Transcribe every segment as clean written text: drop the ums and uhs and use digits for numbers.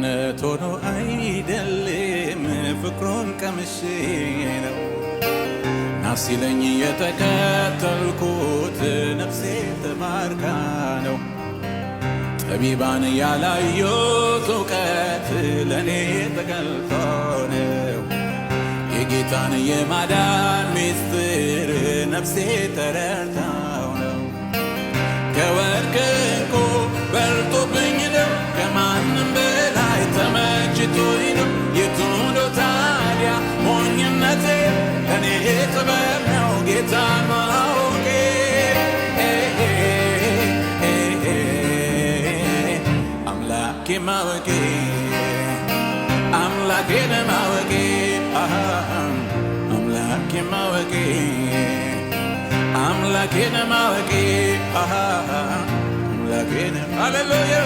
ሞኝነት ሆኖ አይደለም ፍቅሩን ቀምሼ ነው ናሲለኝ የተከተልኩት ነፍሴ ተማርካ ነው ጠቢባን ያላዩት እውቀት ለኔ ተገልጦ ነው የጌታን የማዳን ሚስጥር ነፍሴ ተረድታው ነው ከወርቅ ዕንቁ በልጦብኝ ነው ከማንም በላይ ተመችቶኝ ነው የቱ ነው ታዲያ ሞኝነቴ ከኔ ጥበብ ነው ጌታን ማወቄ አምላኬ ማወቄ አምላኬን ማወቄ አምላኬ ማወቄ አምላኬን ማወቄ አምላኬን ሃሌሉያ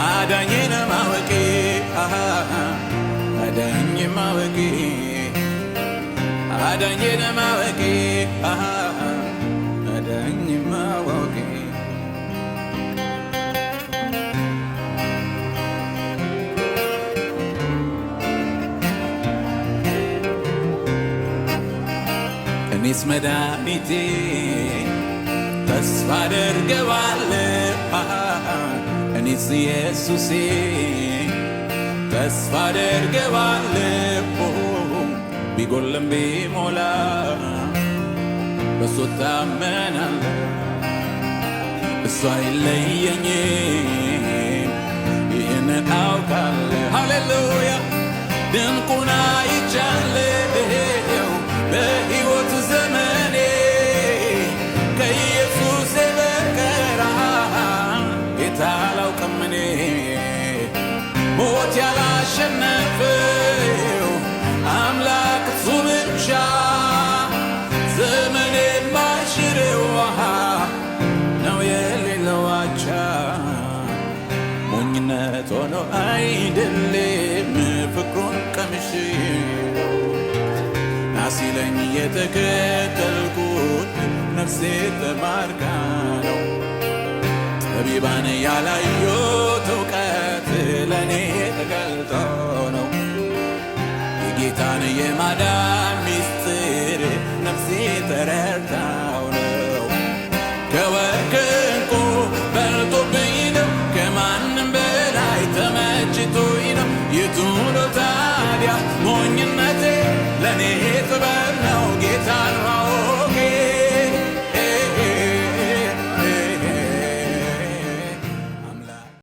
አዳኜን ማወቄ አዳኜ ማወቄ አዳኜን ማወቄ አዳኜ ማወቄ እኔስ መድኃኒቴ ተስፋ አደርገዋለሁ እኔስ ኢየሱሴ ተስፋ አደርገዋለሁ ቢጎልም ቢሞላ በሱ እታመናለሁ እሱ አይለየኝም ይህንን አውቃለሁ ሃሌሉያ ድንቁን አይቻለሁ በሕይወት ዘመኔ ከኢየሱስ በቀር ጌታ አላውቅም እኔ ሞት ያላሸነፈው አምላክ እሱ ብቻ ዘመኔ የማይሽረው ነው የሌለው አቻ ሞኝነት ሆኖ አይደለም ፍቅሩን ቀምሼ ናሲለኝ የተከተልኩት ነፍሴ ተማርካ ነው ጠቢባን ያላዩት እውቀት ለኔ ተገልጦ ነው የጌታን የማዳን